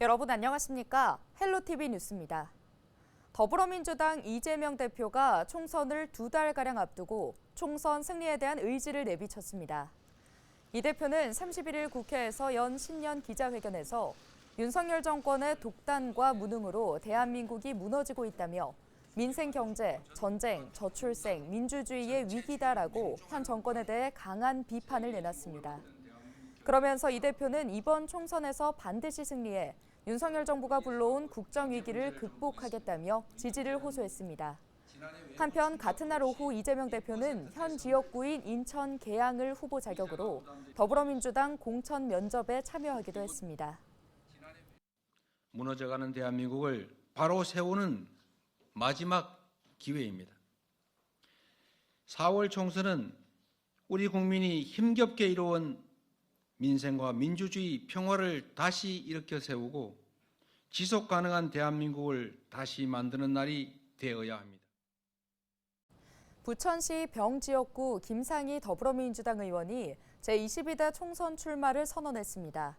여러분 안녕하십니까? 헬로티비 뉴스입니다. 더불어민주당 이재명 대표가 총선을 2달가량 앞두고 총선 승리에 대한 의지를 내비쳤습니다. 이 대표는 31일 국회에서 연 신년 기자회견에서 윤석열 정권의 독단과 무능으로 대한민국이 무너지고 있다며 민생 경제, 전쟁, 저출생, 민주주의의 위기다라고 현 정권에 대해 강한 비판을 내놨습니다. 그러면서 이 대표는 이번 총선에서 반드시 승리해 윤석열 정부가 불러온 국정위기를 극복하겠다며 지지를 호소했습니다. 한편 같은 날 오후 이재명 대표는 현 지역구인 인천 계양을 후보 자격으로 더불어민주당 공천 면접에 참여하기도 했습니다. 무너져가는 대한민국을 바로 세우는 마지막 기회입니다. 4월 총선은 우리 국민이 힘겹게 이루어온 민생과 민주주의, 평화를 다시 일으켜 세우고 지속 가능한 대한민국을 다시 만드는 날이 되어야 합니다. 부천시 병지역구 김상희 더불어민주당 의원이 제22대 총선 출마를 선언했습니다.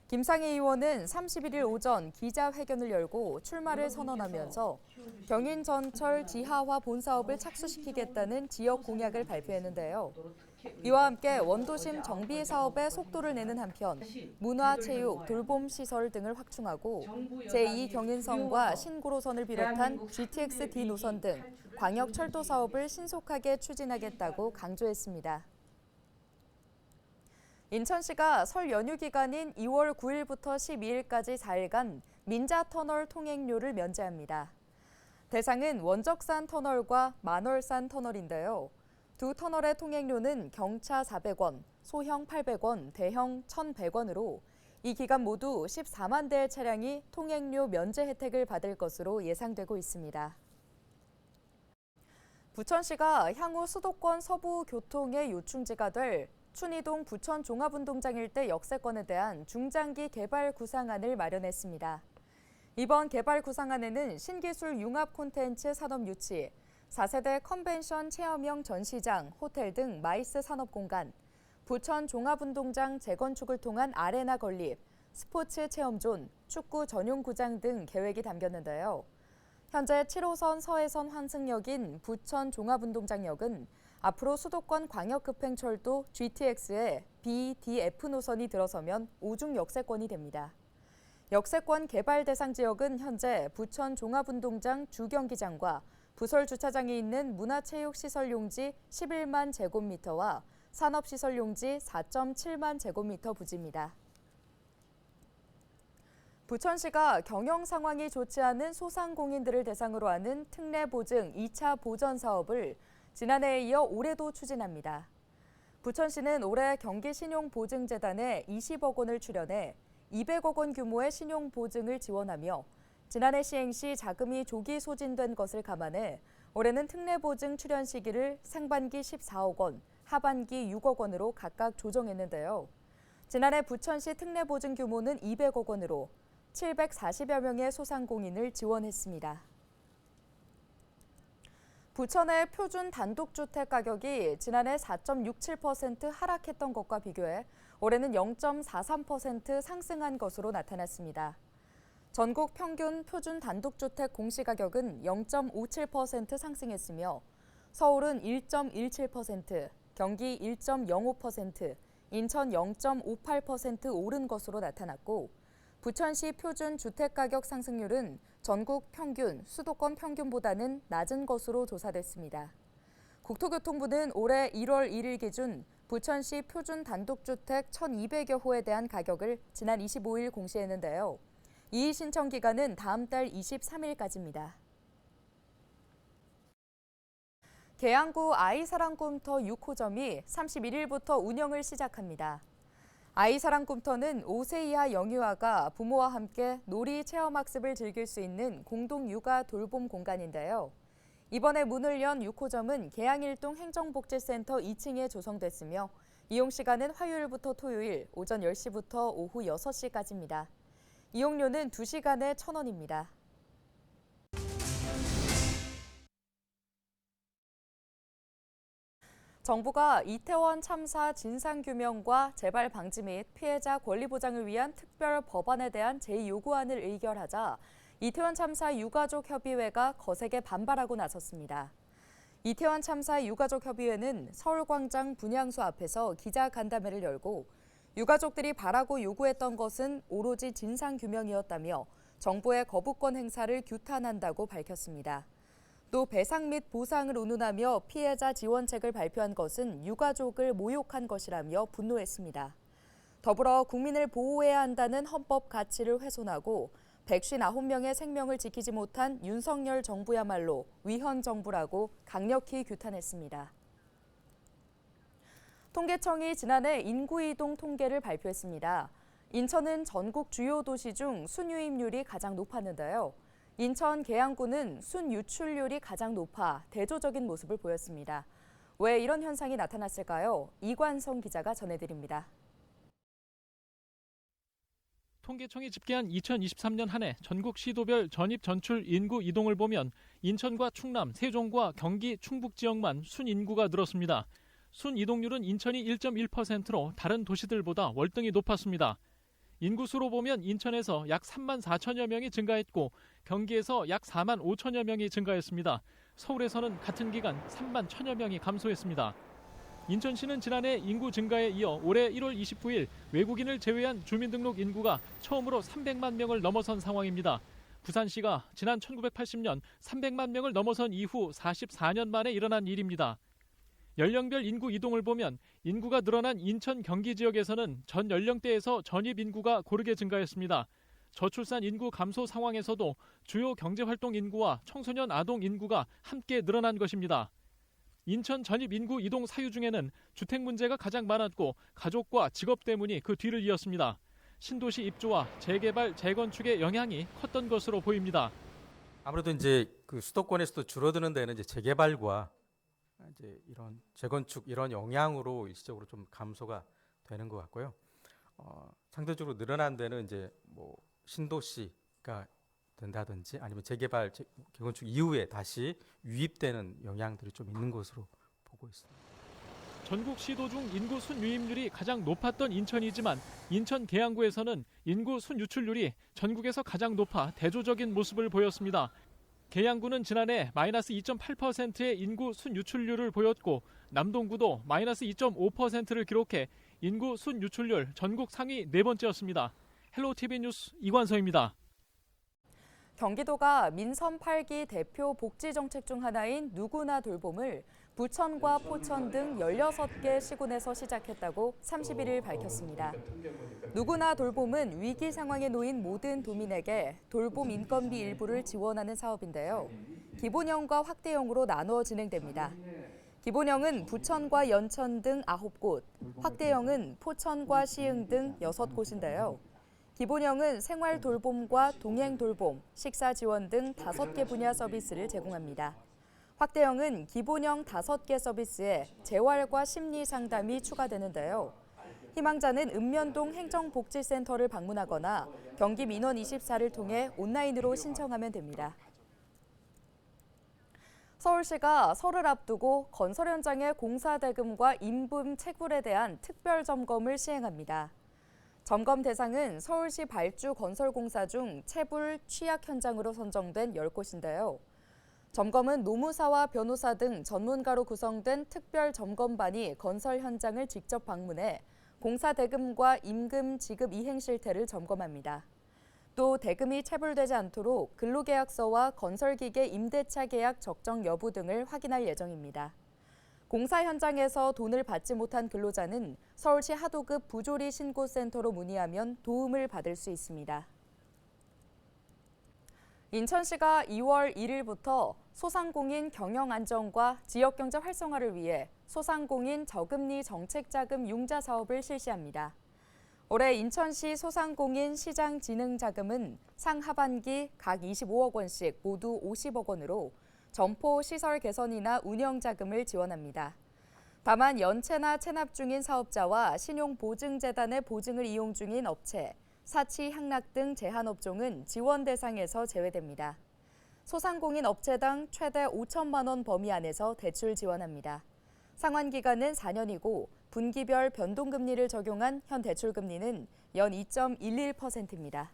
김상희 의원은 31일 오전 기자회견을 열고 출마를 선언하면서 경인전철 지하화 본사업을 착수시키겠다는 지역 공약을 발표했는데요. 이와 함께 원도심 정비 사업에 속도를 내는 한편 문화, 체육, 돌봄 시설 등을 확충하고 제2 경인선과 신고로선을 비롯한 GTX-D 노선 등 광역철도 사업을 신속하게 추진하겠다고 강조했습니다. 인천시가 설 연휴 기간인 2월 9일부터 12일까지 4일간 민자터널 통행료를 면제합니다. 대상은 원적산 터널과 만월산 터널인데요. 두 터널의 통행료는 경차 400원, 소형 800원, 대형 1,100원으로 이 기간 모두 14만 대의 차량이 통행료 면제 혜택을 받을 것으로 예상되고 있습니다. 부천시가 향후 수도권 서부 교통의 요충지가 될 춘희동 부천 종합운동장 일대 역세권에 대한 중장기 개발 구상안을 마련했습니다. 이번 개발 구상안에는 신기술 융합 콘텐츠 산업 유치, 4세대 컨벤션 체험형 전시장, 호텔 등 마이스 산업공간, 부천 종합운동장 재건축을 통한 아레나 건립, 스포츠 체험존, 축구 전용구장 등 계획이 담겼는데요. 현재 7호선 서해선 환승역인 부천 종합운동장역은 앞으로 수도권 광역급행철도 GTX에 BDF 노선이 들어서면 오중 역세권이 됩니다. 역세권 개발 대상 지역은 현재 부천 종합운동장 주경기장과 부설 주차장이 있는 문화체육시설 용지 11만 제곱미터와 산업시설 용지 4.7만 제곱미터 부지입니다. 부천시가 경영 상황이 좋지 않은 소상공인들을 대상으로 하는 특례보증 2차 보전 사업을 지난해에 이어 올해도 추진합니다. 부천시는 올해 경기신용보증재단에 20억 원을 출연해 200억 원 규모의 신용보증을 지원하며 지난해 시행 시 자금이 조기 소진된 것을 감안해 올해는 특례보증 출연 시기를 상반기 14억 원, 하반기 6억 원으로 각각 조정했는데요. 지난해 부천시 특례보증 규모는 200억 원으로 740여 명의 소상공인을 지원했습니다. 부천의 표준 단독주택 가격이 지난해 4.67% 하락했던 것과 비교해 올해는 0.43% 상승한 것으로 나타났습니다. 전국 평균 표준 단독주택 공시가격은 0.57% 상승했으며 서울은 1.17%, 경기 1.05%, 인천 0.58% 오른 것으로 나타났고 부천시 표준 주택가격 상승률은 전국 평균, 수도권 평균보다는 낮은 것으로 조사됐습니다. 국토교통부는 올해 1월 1일 기준 부천시 표준 단독주택 1,200여 호에 대한 가격을 지난 25일 공시했는데요. 이의 신청 기간은 다음 달 23일까지입니다. 계양구 아이사랑꿈터 6호점이 31일부터 운영을 시작합니다. 아이사랑꿈터는 5세 이하 영유아가 부모와 함께 놀이 체험학습을 즐길 수 있는 공동 육아 돌봄 공간인데요. 이번에 문을 연 6호점은 계양일동 행정복지센터 2층에 조성됐으며 이용 시간은 화요일부터 토요일 오전 10시부터 오후 6시까지입니다. 이용료는 2시간에 1,000원입니다. 정부가 이태원 참사 진상규명과 재발 방지 및 피해자 권리 보장을 위한 특별 법안에 대한 제2요구안을 의결하자 이태원 참사 유가족 협의회가 거세게 반발하고 나섰습니다. 이태원 참사 유가족 협의회는 서울광장 분향소 앞에서 기자간담회를 열고 유가족들이 바라고 요구했던 것은 오로지 진상규명이었다며 정부의 거부권 행사를 규탄한다고 밝혔습니다. 또 배상 및 보상을 운운하며 피해자 지원책을 발표한 것은 유가족을 모욕한 것이라며 분노했습니다. 더불어 국민을 보호해야 한다는 헌법 가치를 훼손하고 159명의 생명을 지키지 못한 윤석열 정부야말로 위헌 정부라고 강력히 규탄했습니다. 통계청이 지난해 인구 이동 통계를 발표했습니다. 인천은 전국 주요 도시 중 순유입률이 가장 높았는데요. 인천 계양구는 순유출률이 가장 높아 대조적인 모습을 보였습니다. 왜 이런 현상이 나타났을까요? 이관성 기자가 전해드립니다. 통계청이 집계한 2023년 한 해 전국 시도별 전입 전출 인구 이동을 보면 인천과 충남, 세종과 경기, 충북 지역만 순인구가 늘었습니다. 순이동률은 인천이 1.1%로 다른 도시들보다 월등히 높았습니다. 인구수로 보면 인천에서 약 3만 4천여 명이 증가했고 경기에서 약 4만 5천여 명이 증가했습니다. 서울에서는 같은 기간 3만 1천여 명이 감소했습니다. 인천시는 지난해 인구 증가에 이어 올해 1월 29일 외국인을 제외한 주민등록 인구가 처음으로 300만 명을 넘어선 상황입니다. 부산시가 지난 1980년 300만 명을 넘어선 이후 44년 만에 일어난 일입니다. 연령별 인구 이동을 보면 인구가 늘어난 인천 경기 지역에서는 전 연령대에서 전입 인구가 고르게 증가했습니다. 저출산 인구 감소 상황에서도 주요 경제활동 인구와 청소년 아동 인구가 함께 늘어난 것입니다. 인천 전입 인구 이동 사유 중에는 주택 문제가 가장 많았고 가족과 직업 때문이 그 뒤를 이었습니다. 신도시 입주와 재개발, 재건축의 영향이 컸던 것으로 보입니다. 아무래도 이제 그 수도권에서도 줄어드는 데는 이제 재개발과 이제 이런 재건축 이런 영향으로 일시적으로 좀 감소가 되는 것 같고요. 상대적으로 늘어난 데는 이제 뭐 신도시가 된다든지 아니면 재개발, 재건축 이후에 다시 유입되는 영향들이 좀 있는 것으로 보고 있습니다. 전국 시도 중 인구 순유입률이 가장 높았던 인천이지만 인천 계양구에서는 인구 순유출률이 전국에서 가장 높아 대조적인 모습을 보였습니다. 계양구는 지난해 마이너스 2.8%의 인구 순유출률을 보였고 남동구도 마이너스 2.5%를 기록해 인구 순유출률 전국 상위 네 번째였습니다. 헬로티비 뉴스 이관서입니다. 경기도가 민선 8기 대표 복지정책 중 하나인 누구나 돌봄을 부천과 포천 등 16개 시군에서 시작했다고 31일 밝혔습니다. 누구나 돌봄은 위기 상황에 놓인 모든 도민에게 돌봄 인건비 일부를 지원하는 사업인데요. 기본형과 확대형으로 나누어 진행됩니다. 기본형은 부천과 연천 등 9곳, 확대형은 포천과 시흥 등 6곳인데요. 기본형은 생활 돌봄과 동행 돌봄, 식사 지원 등 5개 분야 서비스를 제공합니다. 확대형은 기본형 5개 서비스에 재활과 심리 상담이 추가되는데요. 희망자는 읍면동 행정복지센터를 방문하거나 경기 민원 24를 통해 온라인으로 신청하면 됩니다. 서울시가 설을 앞두고 건설 현장의 공사 대금과 임금 체불에 대한 특별 점검을 시행합니다. 점검 대상은 서울시 발주 건설공사 중 체불 취약 현장으로 선정된 10곳인데요. 점검은 노무사와 변호사 등 전문가로 구성된 특별 점검반이 건설 현장을 직접 방문해 공사 대금과 임금 지급 이행 실태를 점검합니다. 또 대금이 체불되지 않도록 근로계약서와 건설기계 임대차 계약 적정 여부 등을 확인할 예정입니다. 공사 현장에서 돈을 받지 못한 근로자는 서울시 하도급 부조리 신고센터로 문의하면 도움을 받을 수 있습니다. 인천시가 2월 1일부터 소상공인 경영 안정과 지역경제 활성화를 위해 소상공인 저금리 정책자금 융자 사업을 실시합니다. 올해 인천시 소상공인 시장 진흥 자금은 상하반기 각 25억 원씩 모두 50억 원으로 점포 시설 개선이나 운영 자금을 지원합니다. 다만 연체나 체납 중인 사업자와 신용보증재단의 보증을 이용 중인 업체, 사치, 향락 등 제한업종은 지원 대상에서 제외됩니다. 소상공인 업체당 최대 5천만 원 범위 안에서 대출 지원합니다. 상환 기간은 4년이고 분기별 변동금리를 적용한 현 대출금리는 연 2.11%입니다.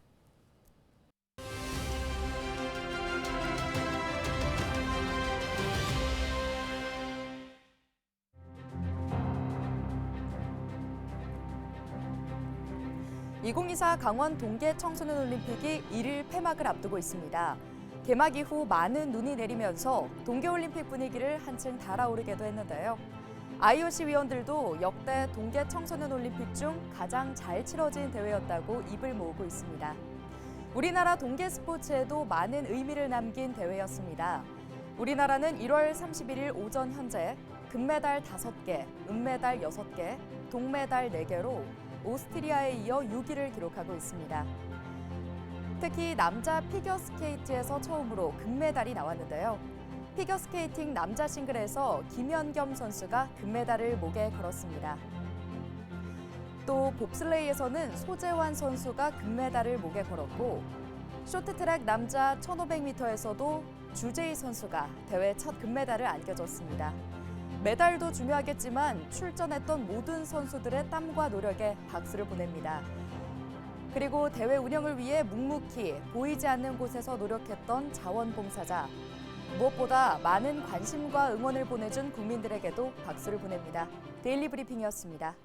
(2024) 강원 동계 청소년 올림픽이 1일 폐막을 앞두고 있습니다. 개막 이후 많은 눈이 내리면서 동계올림픽 분위기를 한층 달아오르게도 했는데요. IOC 위원들도 역대 동계 청소년 올림픽 중 가장 잘 치러진 대회였다고 입을 모으고 있습니다. 우리나라 동계 스포츠에도 많은 의미를 남긴 대회였습니다. 우리나라는 1월 31일 오전 현재 금메달 5개, 은메달 6개, 동메달 4개로 오스트리아에 이어 6위를 기록하고 있습니다. 특히 남자 피겨스케이트에서 처음으로 금메달이 나왔는데요. 피겨스케이팅 남자 싱글에서 김연겸 선수가 금메달을 목에 걸었습니다. 또 봅슬레이에서는 소재환 선수가 금메달을 목에 걸었고 쇼트트랙 남자 1500m에서도 주재희 선수가 대회 첫 금메달을 안겨줬습니다. 메달도 중요하겠지만 출전했던 모든 선수들의 땀과 노력에 박수를 보냅니다. 그리고 대회 운영을 위해 묵묵히 보이지 않는 곳에서 노력했던 자원봉사자. 무엇보다 많은 관심과 응원을 보내준 국민들에게도 박수를 보냅니다. 데일리 브리핑이었습니다.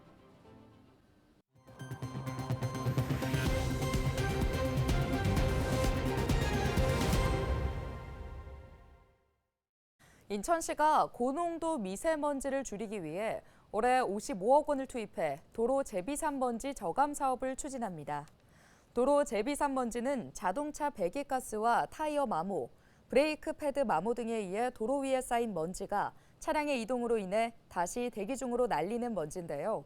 인천시가 고농도 미세먼지를 줄이기 위해 올해 55억 원을 투입해 도로 제비산먼지 저감 사업을 추진합니다. 도로 제비산먼지는 자동차 배기가스와 타이어 마모, 브레이크 패드 마모 등에 의해 도로 위에 쌓인 먼지가 차량의 이동으로 인해 다시 대기 중으로 날리는 먼지인데요.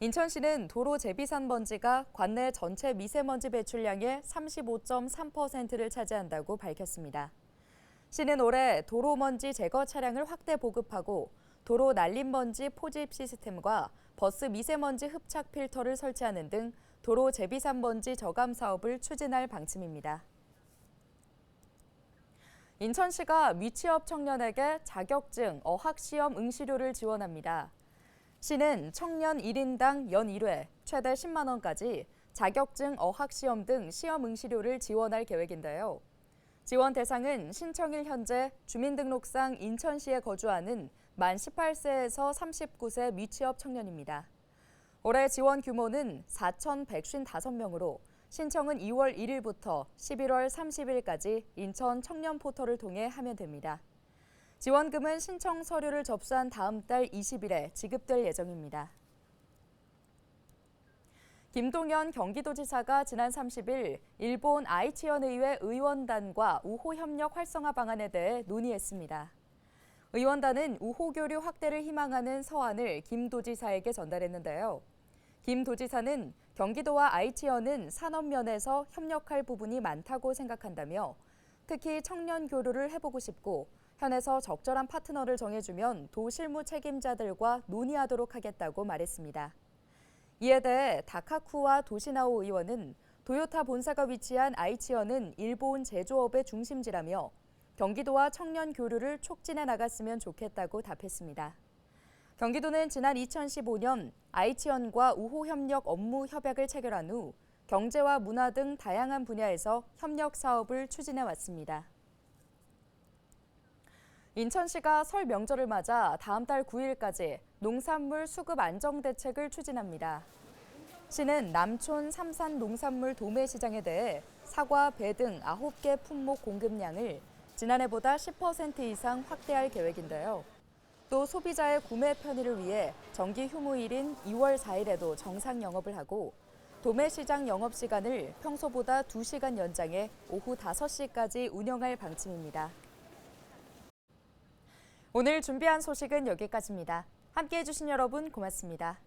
인천시는 도로 제비산먼지가 관내 전체 미세먼지 배출량의 35.3%를 차지한다고 밝혔습니다. 시는 올해 도로 먼지 제거 차량을 확대 보급하고 도로 날림 먼지 포집 시스템과 버스 미세먼지 흡착 필터를 설치하는 등 도로 제비산 먼지 저감 사업을 추진할 방침입니다. 인천시가 미취업 청년에게 자격증 어학시험 응시료를 지원합니다. 시는 청년 1인당 연 1회 최대 10만 원까지 자격증 어학시험 등 시험 응시료를 지원할 계획인데요. 지원 대상은 신청일 현재 주민등록상 인천시에 거주하는 만 18세에서 39세 미취업 청년입니다. 올해 지원 규모는 4,155명으로 신청은 2월 1일부터 11월 30일까지 인천 청년 포털을 통해 하면 됩니다. 지원금은 신청 서류를 접수한 다음 달 20일에 지급될 예정입니다. 김동연 경기도지사가 지난 30일 일본 아이치현 의회 의원단과 우호 협력 활성화 방안에 대해 논의했습니다. 의원단은 우호 교류 확대를 희망하는 서한을 김 도지사에게 전달했는데요. 김 도지사는 경기도와 아이치현은 산업 면에서 협력할 부분이 많다고 생각한다며 특히 청년 교류를 해보고 싶고 현에서 적절한 파트너를 정해주면 도 실무 책임자들과 논의하도록 하겠다고 말했습니다. 이에 대해 다카쿠와 도시나오 의원은 도요타 본사가 위치한 아이치현은 일본 제조업의 중심지라며 경기도와 청년 교류를 촉진해 나갔으면 좋겠다고 답했습니다. 경기도는 지난 2015년 아이치현과 우호 협력 업무 협약을 체결한 후 경제와 문화 등 다양한 분야에서 협력 사업을 추진해 왔습니다. 인천시가 설 명절을 맞아 다음 달 9일까지 농산물 수급 안정 대책을 추진합니다. 시는 남촌 삼산 농산물 도매시장에 대해 사과, 배 등 9개 품목 공급량을 지난해보다 10% 이상 확대할 계획인데요. 또 소비자의 구매 편의를 위해 정기 휴무일인 2월 4일에도 정상 영업을 하고 도매시장 영업시간을 평소보다 2시간 연장해 오후 5시까지 운영할 방침입니다. 오늘 준비한 소식은 여기까지입니다. 함께해 주신 여러분 고맙습니다.